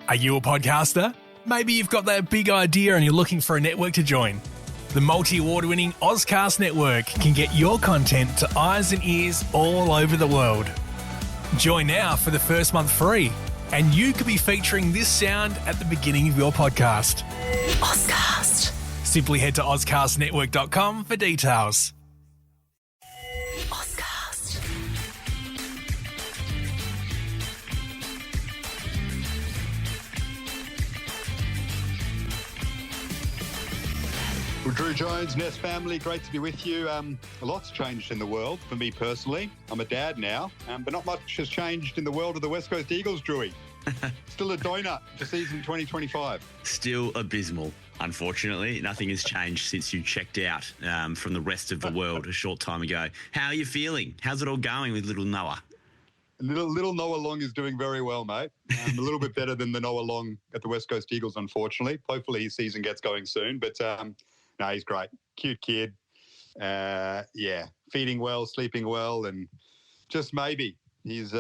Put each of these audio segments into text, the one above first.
Are you a podcaster? Maybe you've got that big idea and you're looking for a network to join. The multi-award-winning Ozcast Network can get your content to eyes and ears all over the world. Join now for the first month free, and you could be featuring this sound at the beginning of your podcast. Ozcast. Simply head to ozcastnetwork.com for details. Ozcast. Well, Drew Jones, Nest family, great to be with you. A lot's changed in the world for me personally. I'm a dad now, but not much has changed in the world of the West Coast Eagles, Drewy. Still a donut for season 2025. Still abysmal, unfortunately. Nothing has changed since you checked out from the rest of the world a short time ago. How are you feeling? How's it all going with little Noah? Little Noah Long is doing very well, mate. A little bit better than the Noah Long at the West Coast Eagles, unfortunately. Hopefully his season gets going soon, but no, he's great. Cute kid. Feeding well, sleeping well, and just maybe he's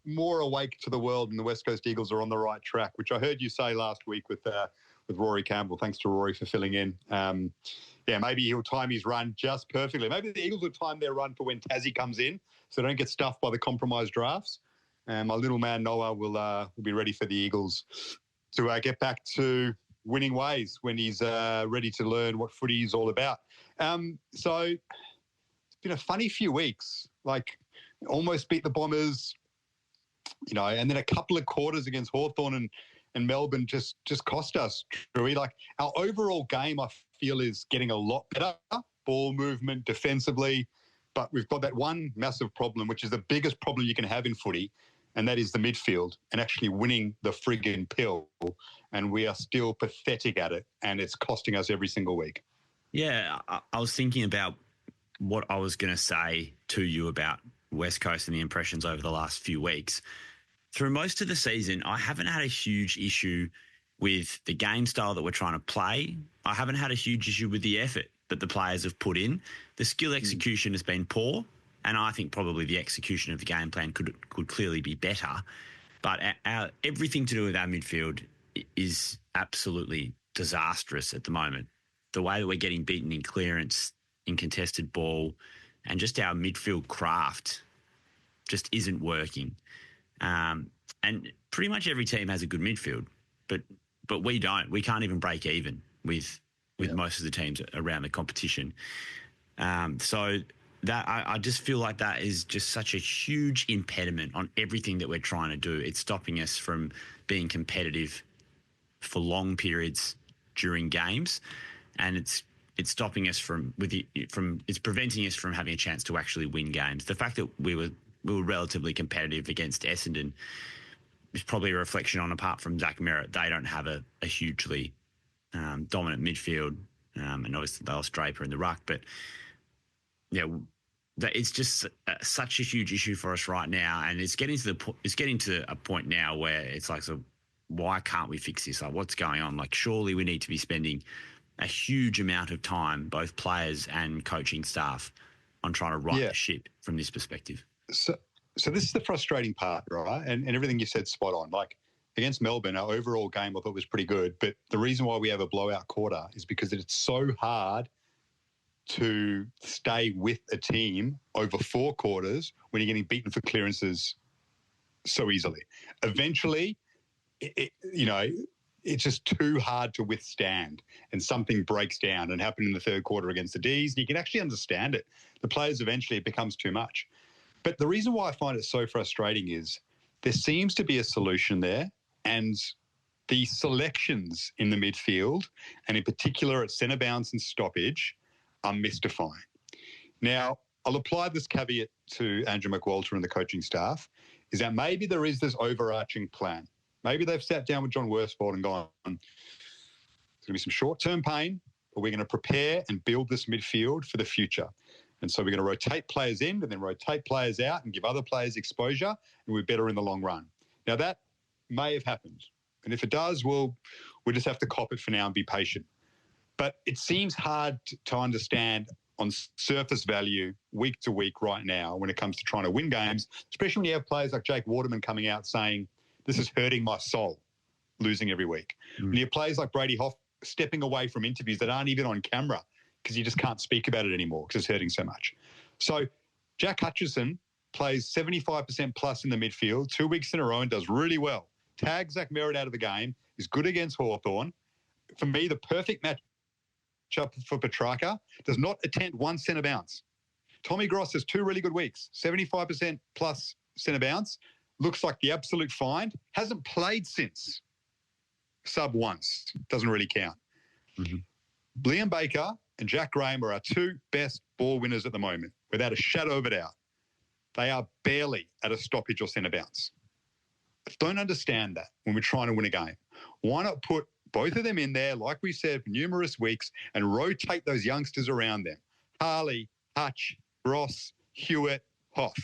more awake to the world, and the West Coast Eagles are on the right track, which I heard you say last week with Rory Campbell. Thanks to Rory for filling in. Maybe he'll time his run just perfectly. Maybe the Eagles will time their run for when Tassie comes in, so they don't get stuffed by the compromised drafts. And my little man Noah will be ready for the Eagles to get back to winning ways when he's ready to learn what footy is all about. So it's been a funny few weeks. Like almost beat the Bombers, and then a couple of quarters against Hawthorn and Melbourne just cost us, Drewy. Like our overall game, I feel, is getting a lot better. Ball movement, defensively. But we've got that one massive problem, which is the biggest problem you can have in footy, and that is the midfield and actually winning the friggin' pill. And we are still pathetic at it, and it's costing us every single week. Yeah, I was thinking about what I was going to say to you about West Coast and the impressions over the last few weeks. Through most of the season, I haven't had a huge issue with the game style that we're trying to play. I haven't had a huge issue with the effort that the players have put in. The skill execution has been poor, and I think probably the execution of the game plan could clearly be better. But everything to do with our midfield is absolutely disastrous at the moment. The way that we're getting beaten in clearance, in contested ball, and just our midfield craft just isn't working. And pretty much every team has a good midfield, but we don't. We can't even break even with most of the teams around the competition. So that I just feel like that is just such a huge impediment on everything that we're trying to do. It's stopping us from being competitive for long periods during games, and it's stopping us it's preventing us from having a chance to actually win games. The fact that we were relatively competitive against Essendon is probably a reflection on, apart from Zach Merritt, they don't have a hugely dominant midfield, and obviously they lost Draper in the ruck, but yeah, it's just such a huge issue for us right now, and it's getting to a point now where it's like, so why can't we fix this? Like, what's going on? Like, surely we need to be spending a huge amount of time, both players and coaching staff, on trying to right the ship from this perspective. So this is the frustrating part, right? And everything you said spot on. Like against Melbourne, our overall game I thought was pretty good, but the reason why we have a blowout quarter is because it's so hard to stay with a team over 4 quarters when you're getting beaten for clearances so easily. Eventually, it's just too hard to withstand, and something breaks down, and happened in the third quarter against the D's. You can actually understand it. The players, eventually it becomes too much. But the reason why I find it so frustrating is there seems to be a solution there, and the selections in the midfield, and in particular at centre bounce and stoppage, are mystifying. Now, I'll apply this caveat to Andrew McWalter and the coaching staff, is that maybe there is this overarching plan. Maybe they've sat down with John Worsfold and gone, there's going to be some short-term pain, but we're going to prepare and build this midfield for the future. And so we're going to rotate players in and then rotate players out and give other players exposure, and we're better in the long run. Now, that may have happened. And if it does, we'll just have to cop it for now and be patient. But it seems hard to understand on surface value week to week right now when it comes to trying to win games, especially when you have players like Jake Waterman coming out saying, this is hurting my soul. losing every week. When you have players like Brady Hoff stepping away from interviews that aren't even on camera because you just can't speak about it anymore because it's hurting so much. So Jack Hutchison plays 75% plus in the midfield 2 weeks in a row and does really well. Tags Zach Merritt out of the game, is good against Hawthorn. For me, the perfect matchup for Petrarca, does not attempt one centre bounce. Tommy Gross has 2 really good weeks, 75% plus centre bounce. Looks like the absolute find. Hasn't played since. Sub once. Doesn't really count. Liam Baker and Jack Graham are our 2 best ball winners at the moment, without a shadow of a doubt. They are barely at a stoppage or centre bounce. I don't understand that when we're trying to win a game. Why not put both of them in there, like we said, for numerous weeks, and rotate those youngsters around them? Harley, Hutch, Ross, Hewitt, Hoff.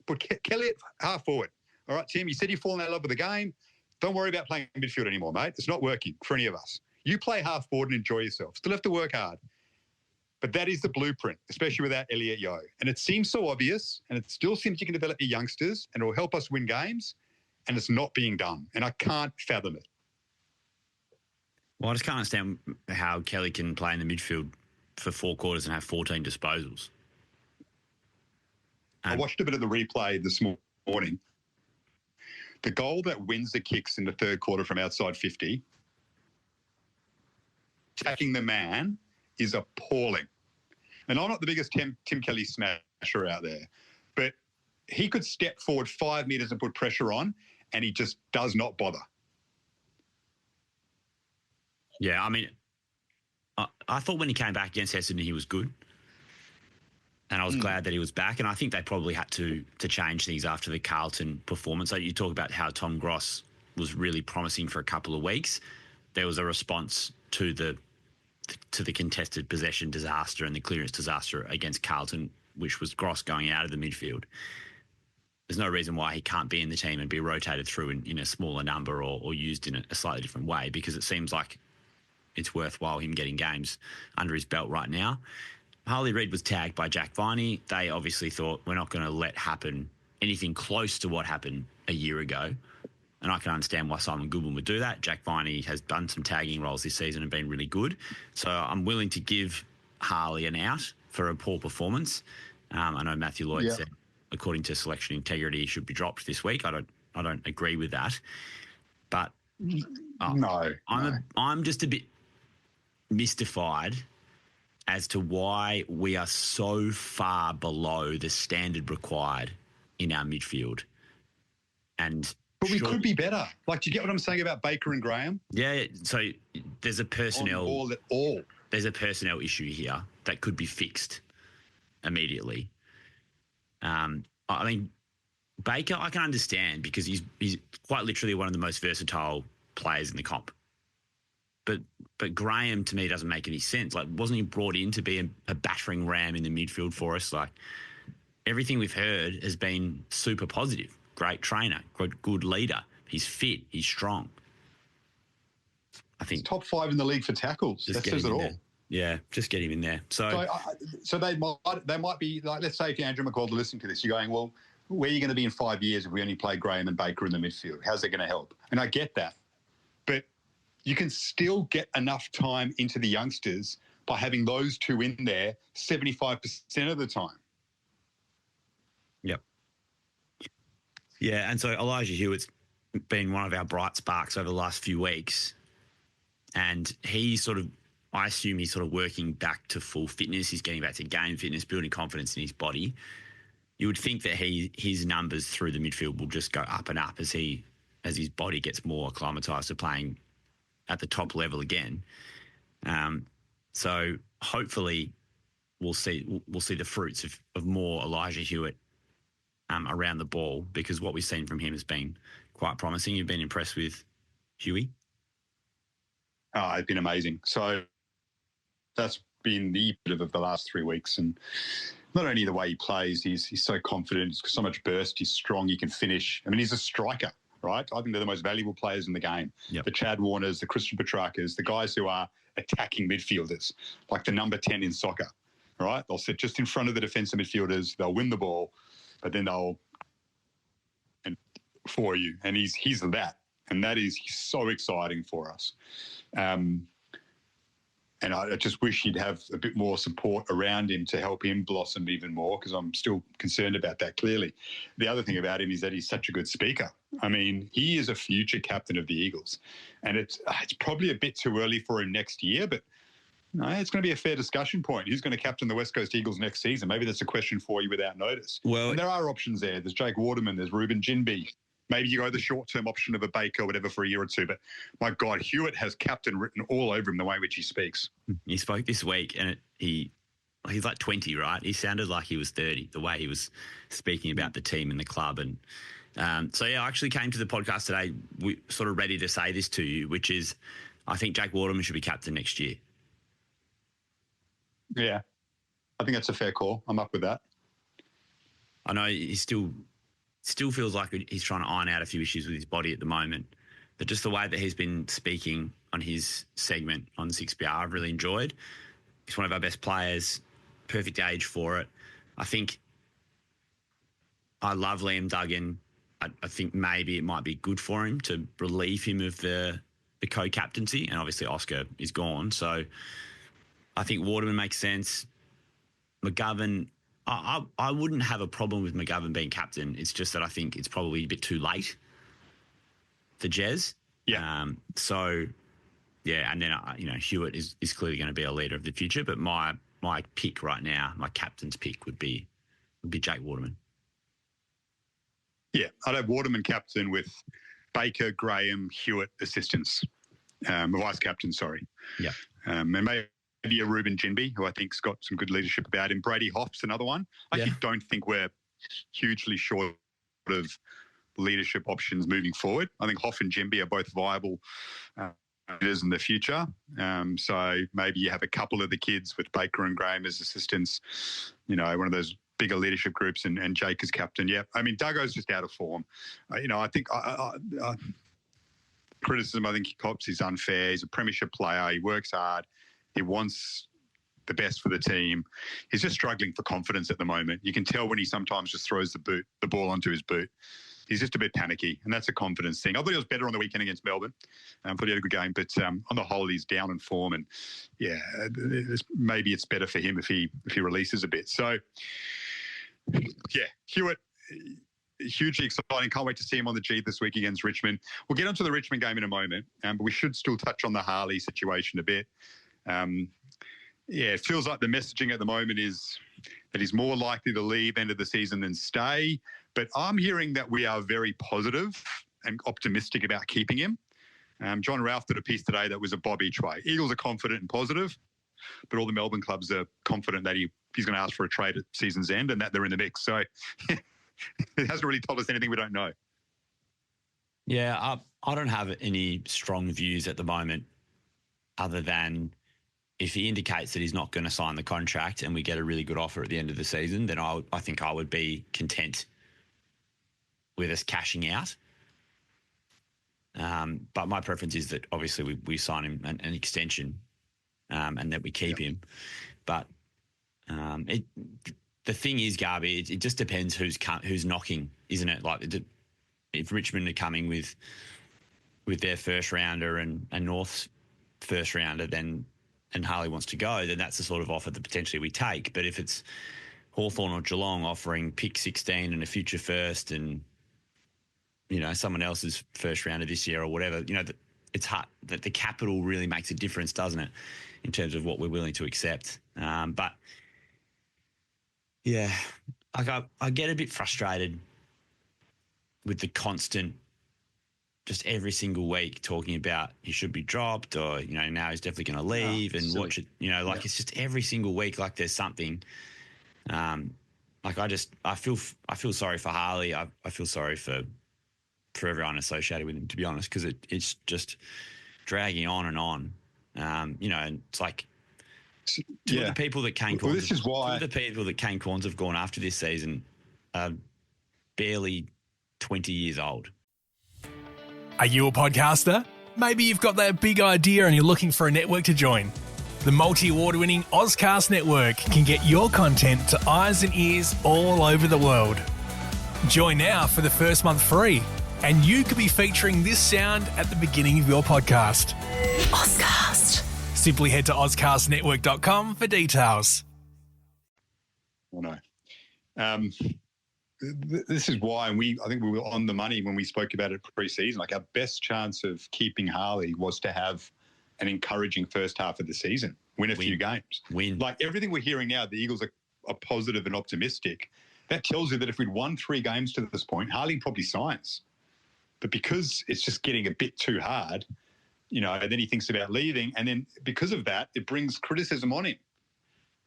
Put Kelly at half forward. All right, Tim, you said you've fallen out of love with the game. Don't worry about playing midfield anymore, mate. It's not working for any of us. You play half forward and enjoy yourself. Still have to work hard. But that is the blueprint, especially without Elliot Yeo. And it seems so obvious, and it still seems you can develop your youngsters, and it will help us win games, and it's not being done. And I can't fathom it. Well, I just can't understand how Kelly can play in the midfield for 4 quarters and have 14 disposals. I watched a bit of the replay this morning. The goal that wins the kicks in the third quarter from outside 50, attacking the man, is appalling. And I'm not the biggest Tim Kelly smasher out there, but he could step forward 5 metres and put pressure on, and he just does not bother. Yeah, I mean, I thought when he came back against Essendon, he was good. And I was glad that he was back. And I think they probably had to change things after the Carlton performance. So you talk about how Tom Gross was really promising for a couple of weeks. There was a response to the contested possession disaster and the clearance disaster against Carlton, which was Gross going out of the midfield. There's no reason why he can't be in the team and be rotated through in a smaller number or used in a slightly different way, because it seems like it's worthwhile him getting games under his belt right now. Harley Reid was tagged by Jack Viney. They obviously thought, we're not going to let happen anything close to what happened a year ago. And I can understand why Simon Goodwin would do that. Jack Viney has done some tagging roles this season and been really good. So I'm willing to give Harley an out for a poor performance. I know Matthew Lloyd said, according to selection integrity, he should be dropped this week. I don't agree with that. But I'm just a bit mystified as to why we are so far below the standard required in our midfield. But we could be better. Like, do you get what I'm saying about Baker and Graham? Yeah. So there's a personnel on ball at all. There's a personnel issue here that could be fixed immediately. I mean, Baker, I can understand because he's quite literally one of the most versatile players in the comp. But Graham, to me, doesn't make any sense. Like, wasn't he brought in to be a battering ram in the midfield for us? Like, everything we've heard has been super positive. Great trainer, good leader. He's fit. He's strong. I think he's top 5 in the league for tackles. That says it all. There. Yeah, just get him in there. So they might be like, let's say if Andrew McCall are listening to this, you're going, well, where are you going to be in 5 years if we only play Graham and Baker in the midfield? How's that going to help? And I get that, but you can still get enough time into the youngsters by having those 2 in there 75% of the time. Yep. Yeah, and so Elijah Hewitt's been one of our bright sparks over the last few weeks, and I assume he's sort of working back to full fitness. He's getting back to game fitness, building confidence in his body. You would think that his numbers through the midfield will just go up and up as his body gets more acclimatized to playing at the top level again. So hopefully we'll see the fruits of more Elijah Hewitt around the ball, because what we've seen from him has been quite promising. You've been impressed with Huey? Oh, it's been amazing. So that's been the bit of the last 3 weeks. And not only the way he plays, he's so confident, he's got so much burst, he's strong, he can finish. I mean, he's a striker, right? I think they're the most valuable players in the game. Yep. The Chad Warners, the Christian Petrarcas, the guys who are attacking midfielders, like the number 10 in soccer, right? They'll sit just in front of the defensive midfielders, they'll win the ball, but then they'll for you. And he's that. And that is so exciting for us. And I just wish he'd have a bit more support around him to help him blossom even more, because I'm still concerned about that, clearly. The other thing about him is that he's such a good speaker. I mean, he is a future captain of the Eagles. And it's probably a bit too early for him next year, but no, it's going to be a fair discussion point. Who's going to captain the West Coast Eagles next season? Maybe that's a question for you without notice. Well, and there are options there. There's Jake Waterman, there's Ruben Jinby. Maybe you go the short-term option of a Baker or whatever for a year or two. But my God, Hewitt has captain written all over him, the way in which he speaks. He spoke this week, and he's like 20, right? He sounded like he was 30, the way he was speaking about the team and the club. And so, yeah, I actually came to the podcast today sort of ready to say this to you, which is I think Jake Waterman should be captain next year. Yeah, I think that's a fair call. I'm up with that. I know he still feels like he's trying to iron out a few issues with his body at the moment, but just the way that he's been speaking on his segment on 6PR, I've really enjoyed. He's one of our best players, perfect age for it. I think I love Liam Duggan. I think maybe it might be good for him to relieve him of the co-captaincy, and obviously Oscar is gone. So I think Waterman makes sense. McGovern, I wouldn't have a problem with McGovern being captain. It's just that I think it's probably a bit too late for Jez. Yeah. So, yeah, and then, Hewitt is clearly going to be a leader of the future, but my pick right now, my captain's pick would be Jake Waterman. Yeah, I'd have Waterman captain with Baker, Graham, Hewitt assistants. Vice captain, sorry. Yeah. And maybe a Ruben Jinby, who I think's got some good leadership about him. Brady Hoff's another one. I don't think we're hugely short of leadership options moving forward. I think Hoff and Jinby are both viable leaders in the future. So maybe you have a couple of the kids with Baker and Graham as assistants, one of those bigger leadership groups, and Jake as captain. Yeah, I mean, Duggo's just out of form. I think criticism I think he cops is unfair. He's a premiership player. He works hard. He wants the best for the team. He's just struggling for confidence at the moment. You can tell when he sometimes just throws the ball onto his boot. He's just a bit panicky, and that's a confidence thing. I thought he was better on the weekend against Melbourne. I thought he had a good game, but on the whole, he's down in form, and maybe it's better for him if he releases a bit. So, yeah, Hewitt, hugely exciting. Can't wait to see him on the G this week against Richmond. We'll get onto the Richmond game in a moment, but we should still touch on the Harley situation a bit. It feels like the messaging at the moment is that he's more likely to leave end of the season than stay. But I'm hearing that we are very positive and optimistic about keeping him. John Ralph did a piece today that was a bob each way. Eagles are confident and positive, but all the Melbourne clubs are confident that he's going to ask for a trade at season's end and that they're in the mix. So it hasn't really told us anything we don't know. Yeah, I don't have any strong views at the moment other than if he indicates that he's not going to sign the contract and we get a really good offer at the end of the season, then I think I would be content with us cashing out. But my preference is that obviously we sign him an extension and that we keep him. But the thing is, Garby, it just depends who's knocking, isn't it? Like if Richmond are coming with their first rounder and North's first rounder, and Harley wants to go, then that's the sort of offer that potentially we take. But if it's Hawthorn or Geelong offering pick 16 and a future first and, someone else's first rounder this year or whatever, it's hard. That the capital really makes a difference, doesn't it, in terms of what we're willing to accept. But, yeah, I get a bit frustrated with the constant, just every single week talking about he should be dropped or, now he's definitely going to leave and watch it, it's just every single week like there's something. I feel sorry for Harley. I feel sorry for everyone associated with him, to be honest, because it's just dragging on and on. And it's like two of the people that Kane Corns have gone after this season are barely 20 years old. Are you a podcaster? Maybe you've got that big idea and you're looking for a network to join. The multi-award-winning Ozcast Network can get your content to eyes and ears all over the world. Join now for the first month free. And you could be featuring this sound at the beginning of your podcast. Ozcast. Simply head to ozcastnetwork.com for details. Oh, no. This is why I think we were on the money when we spoke about it pre-season. Like, our best chance of keeping Harley was to have an encouraging first half of the season, win a few games. Like, everything we're hearing now, the Eagles are positive and optimistic. That tells you that if we'd won 3 games to this point, Harley probably signs. But because it's just getting a bit too hard, and then he thinks about leaving. And then because of that, it brings criticism on him.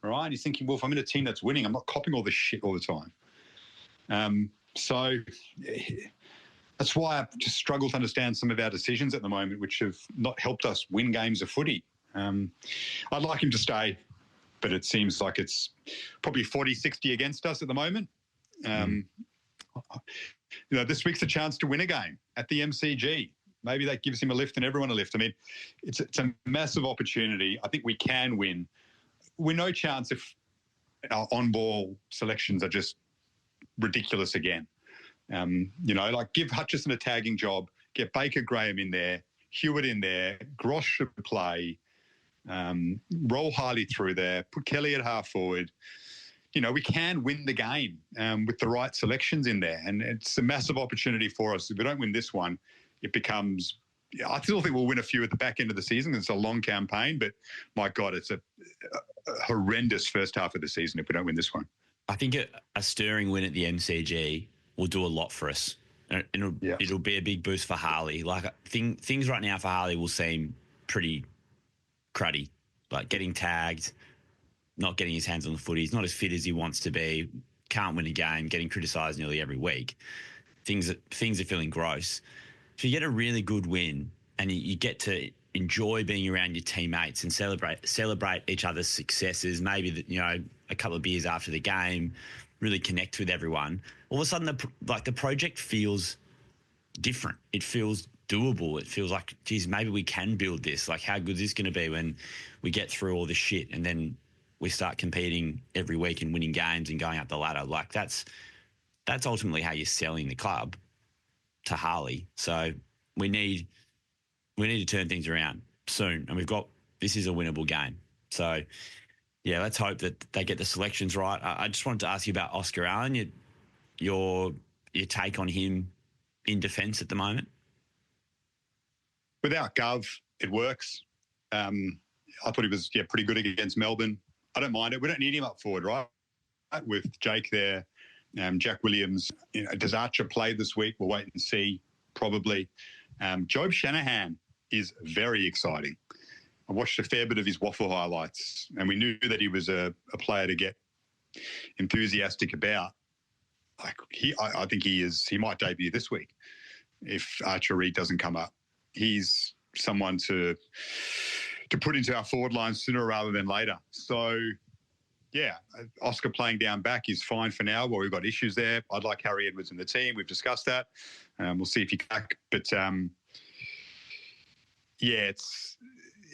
Right? He's thinking, well, if I'm in a team that's winning, I'm not copying all this shit all the time. So that's why I just struggle to understand some of our decisions at the moment, which have not helped us win games of footy. I'd like him to stay, but it seems like it's probably 40-60 against us at the moment. This week's a chance to win a game at the MCG. Maybe that gives him a lift and everyone a lift. I mean, it's a massive opportunity. I think we can win. We're no chance if our on-ball selections are just ridiculous again. Give Hutchison a tagging job, get Baker Graham in there, Hewitt in there, Grosh should play, roll Harley through there, put Kelly at half forward. We can win the game with the right selections in there, and it's a massive opportunity for us. If we don't win this one, it becomes... I still think we'll win a few at the back end of the season. It's a long campaign, but my God, it's a horrendous first half of the season if we don't win this one. I think a stirring win at the MCG will do a lot for us. It'll be a big boost for Harley. Like, things right now for Harley will seem pretty cruddy, like getting tagged, not getting his hands on the footy. He's not as fit as he wants to be, can't win a game, getting criticised nearly every week. Things are feeling gross. If you get a really good win and you get to enjoy being around your teammates and celebrate each other's successes, maybe a couple of beers after the game, really connect with everyone, all of a sudden the project feels different. It feels doable. It feels like, geez, maybe we can build this. Like, how good is this going to be when we get through all this shit and then we start competing every week and winning games and going up the ladder? Like, that's ultimately how you're selling the club to Harley. So we need to turn things around soon, and this is a winnable game. So yeah, let's hope that they get the selections right. I just wanted to ask you about Oscar Allen, your take on him in defence at the moment. Without Gov, it works. I thought he was pretty good against Melbourne. I don't mind it. We don't need him up forward, right? With Jake there. Jack Williams, does Archer play this week? We'll wait and see, probably. Job Shanahan is very exciting. I watched a fair bit of his waffle highlights, and we knew that he was a player to get enthusiastic about. Like, I think he might debut this week if Archer Reed doesn't come up. He's someone to put into our forward line sooner rather than later. So, yeah, Oscar playing down back is fine for now. Well, we've got issues there. I'd like Harry Edwards in the team. We've discussed that. We'll see if he can back. But,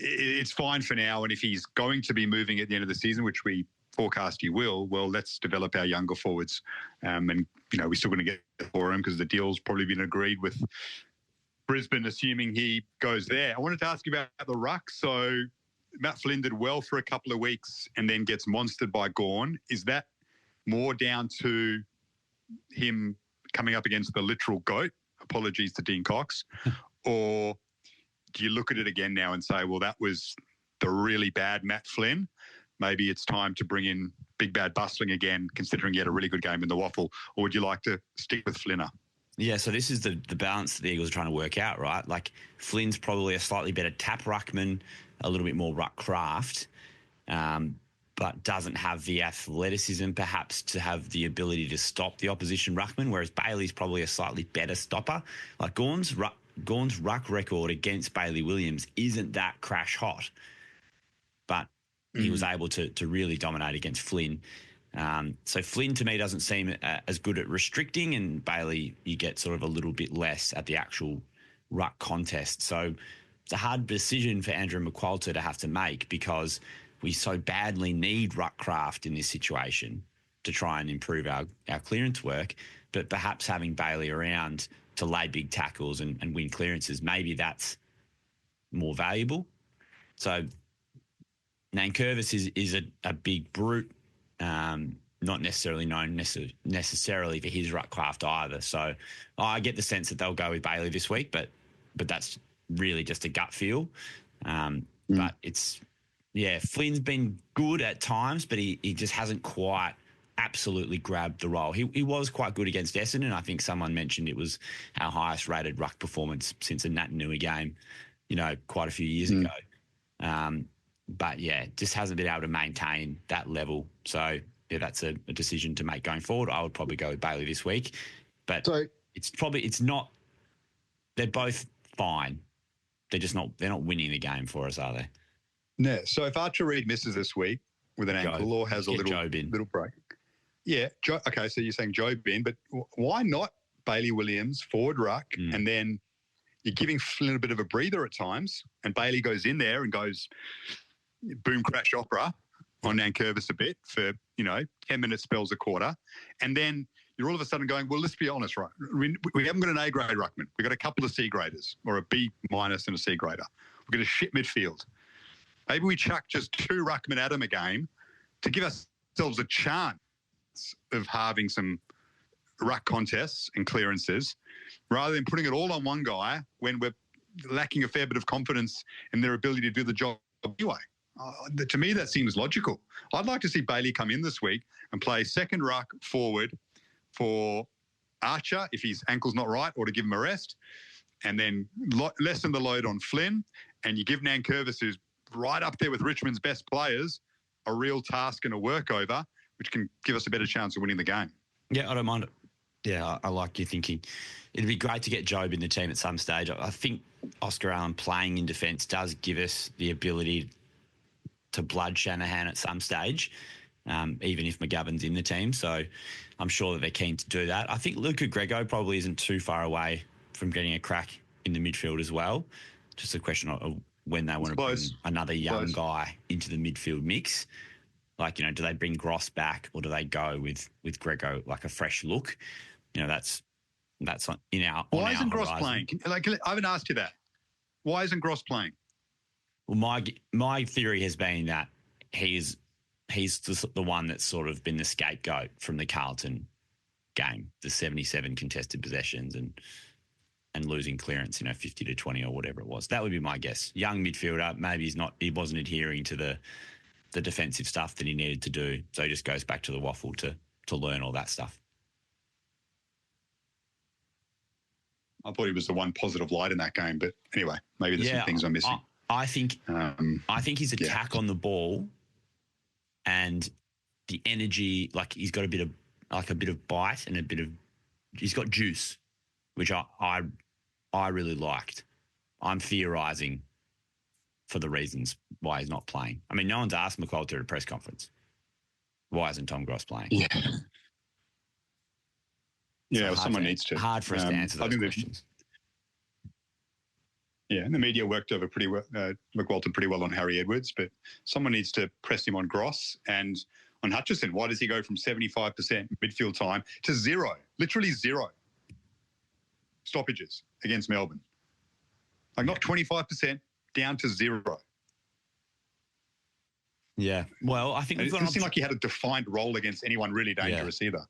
it's fine for now. And if he's going to be moving at the end of the season, which we forecast he will, well, let's develop our younger forwards. And, we're still going to get for him because the deal's probably been agreed with Brisbane, assuming he goes there. I wanted to ask you about the ruck. So Matt Flynn did well for a couple of weeks and then gets monstered by Gawn. Is that more down to him coming up against the literal GOAT? Apologies to Dean Cox. Or do you look at it again now and say, well, that was the really bad Matt Flynn? Maybe it's time to bring in Big Bad Bustling again, considering he had a really good game in the waffle. Or would you like to stick with Flinner? Yeah, so this is the balance that the Eagles are trying to work out, right? Like, Flynn's probably a slightly better tap ruckman, a little bit more ruck craft, but doesn't have the athleticism perhaps to have the ability to stop the opposition ruckman, whereas Bailey's probably a slightly better stopper. Like, Gawn's ruck record against Bailey Williams isn't that crash hot, but he was able to really dominate against Flynn. So Flynn, to me, doesn't seem as good at restricting, and Bailey, you get sort of a little bit less at the actual ruck contest. So it's a hard decision for Andrew McQualter to have to make because we so badly need ruck craft in this situation to try and improve our clearance work. But perhaps having Bailey around to lay big tackles and win clearances, maybe that's more valuable. So Nankervis is a big brute, not necessarily known necessarily for his ruck craft either. So I get the sense that they'll go with Bailey this week, but that's really just a gut feel. But it's, Flynn's been good at times, but he just hasn't quite absolutely grabbed the role. He was quite good against Essendon. I think someone mentioned it was our highest rated ruck performance since a Nat Nui game, quite a few years ago. But just hasn't been able to maintain that level. So that's a decision to make going forward. I would probably go with Bailey this week, but it's not. They're both fine. They're not winning the game for us, are they? No. So if Archer Reid misses this week with an ankle or has a little break, okay. So you're saying Joe Bin, but why not Bailey Williams forward ruck, and then you're giving Flynn a bit of a breather at times, and Bailey goes in there and goes boom crash opera on Nankervis a bit for 10-minute spells a quarter, and then you're all of a sudden going, well, let's be honest, right? We haven't got an A grade ruckman. We've got a couple of C graders, or a B minus and a C grader. We've got a shit midfield. Maybe we chuck just 2 ruckmen at him a game to give ourselves a chance of having some ruck contests and clearances, rather than putting it all on one guy when we're lacking a fair bit of confidence in their ability to do the job anyway. To me, that seems logical. I'd like to see Bailey come in this week and play second ruck forward for Archer if his ankle's not right, or to give him a rest, and then lessen the load on Flynn, and you give Nankervis, who's right up there with Richmond's best players, a real task and a workover, which can give us a better chance of winning the game. Yeah, I don't mind it. Yeah, I like your thinking. It'd be great to get Jobe in the team at some stage. I think Oscar Allen playing in defence does give us the ability to blood Shanahan at some stage, even if McGovern's in the team. So I'm sure that they're keen to do that. I think Luca Grego probably isn't too far away from getting a crack in the midfield as well. Just a question of when they want to bring another young guy into the midfield mix. Like, do they bring Gross back, or do they go with Grego, like a fresh look? That's in our. Why isn't Gross playing? I haven't asked you that. Why isn't Gross playing? Well, my theory has been that he's the one that's sort of been the scapegoat from the Carlton game, the 77 contested possessions and losing clearance, 50 to 20 or whatever it was. That would be my guess. Young midfielder, maybe he wasn't adhering to the defensive stuff that he needed to do, so he just goes back to the waffle to learn all that stuff. I thought he was the one positive light in that game, but anyway, maybe there's some things I'm missing. I think his attack on the ball and the energy, like he's got a bit of bite and he's got juice, which I really liked. I'm theorising for the reasons why he's not playing. I mean, no one's asked McQualter at a press conference, why isn't Tom Gross playing? Yeah. Yeah, someone needs to. Hard for us to answer those questions. Yeah, and the media worked over McWalton pretty well on Harry Edwards, but someone needs to press him on Gross and on Hutchison. Why does he go from 75% midfield time to zero, literally zero stoppages against Melbourne? Like not 25%, down to zero. Yeah, well, I think it doesn't seem like he had a defined role against anyone really dangerous either.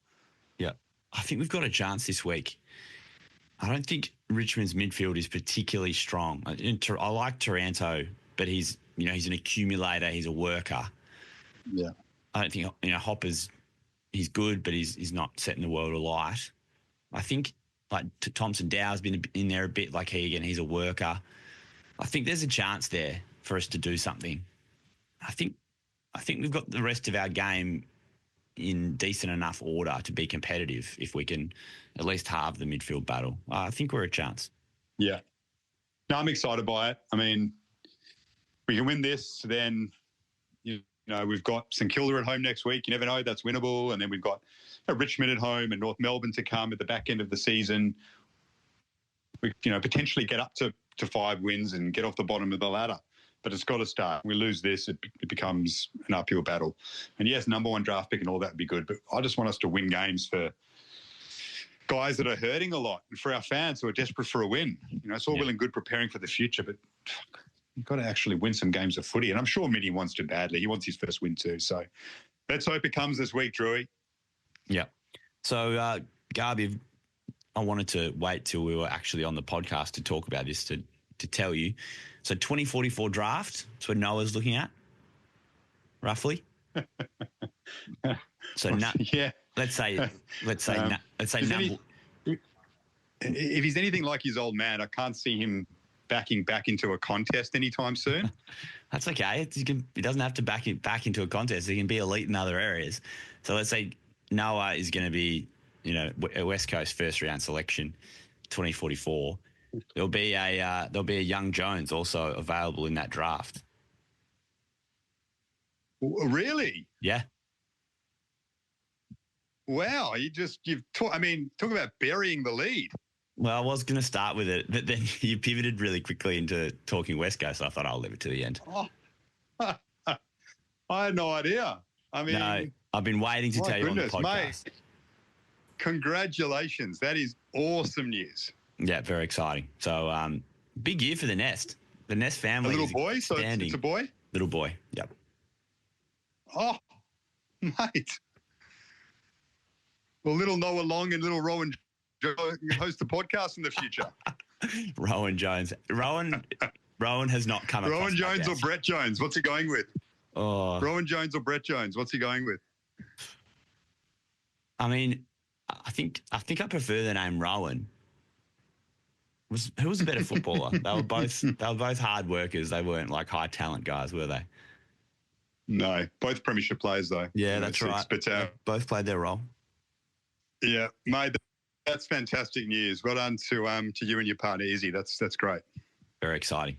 Yeah, I think we've got a chance this week. I don't think Richmond's midfield is particularly strong. I like Taranto, but he's an accumulator. He's a worker. Yeah. I don't think Hopper's he's good, but he's not setting the world alight. I think like Thompson Dow's been in there a bit. Like he's a worker. I think there's a chance there for us to do something. I think we've got the rest of our game in decent enough order to be competitive if we can at least halve the midfield battle. I think we're a chance. Yeah. No, I'm excited by it. I mean, we can win this, then, we've got St Kilda at home next week. You never know, that's winnable. And then we've got Richmond at home and North Melbourne to come at the back end of the season. We, potentially get up to 5 wins and get off the bottom of the ladder. But it's got to start. We lose this, it becomes an uphill battle. And yes, number 1 draft pick and all that would be good. But I just want us to win games for guys that are hurting a lot, and for our fans who are desperate for a win. It's all well and good preparing for the future, but you've got to actually win some games of footy. And I'm sure Mitty wants to badly. He wants his first win too. So let's hope it comes this week, Drewy. Yeah. So, Garby, I wanted to wait till we were actually on the podcast to talk about this to tell you. So 2044 draft, that's what Noah's looking at, roughly. So yeah. Let's say if he's anything like his old man, I can't see him backing back into a contest anytime soon. That's okay. He doesn't have to back into a contest. He can be elite in other areas. So let's say Noah is going to be, a West Coast first round selection, 2044. There'll be a young Jones also available in that draft. Really? Yeah. Wow, talk about burying the lead. Well, I was going to start with it, but then you pivoted really quickly into talking West Coast, so I thought I'll leave it to the end. Oh, I had no idea. No, I've been waiting to tell you on the podcast. Mate, congratulations. That is awesome news. Yeah, very exciting. So, big year for the Nest. The Nest family. A little boy? So it's a boy? Little boy, yep. Oh, mate. Well, little Noah Long and little Rowan host the podcast in the future. Rowan Jones. Rowan has not come across Rowan Jones or Brett Jones? What's he going with? Oh. Rowan Jones or Brett Jones? What's he going with? I mean, I think I prefer the name Rowan. Who was a better footballer? They were both hard workers. They weren't like high talent guys, were they? No, both premiership players though. Yeah, that's right. But both played their role. Yeah, mate, that's fantastic news. Well done to you and your partner Izzy. That's great. Very exciting.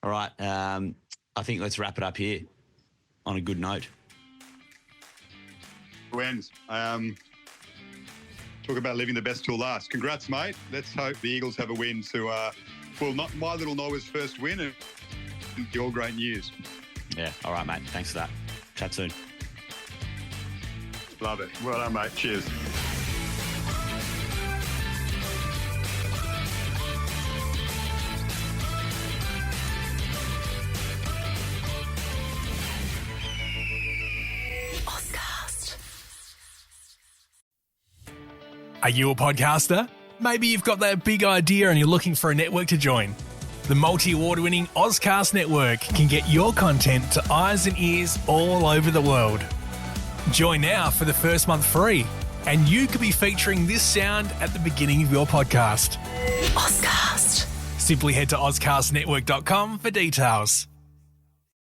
All right, I think let's wrap it up here on a good note. Wins. Talk about leaving the best till last. Congrats, mate. Let's hope the Eagles have a win to, not my little Noah's first win, and all great news. Yeah. All right, mate. Thanks for that. Chat soon. Love it. Well done, mate. Cheers. Are you a podcaster? Maybe you've got that big idea and you're looking for a network to join. The multi-award-winning Ozcast network can get your content to eyes and ears all over the world. Join now for the first month free, and you could be featuring this sound at the beginning of your podcast. Ozcast. Simply head to ozcastnetwork.com for details.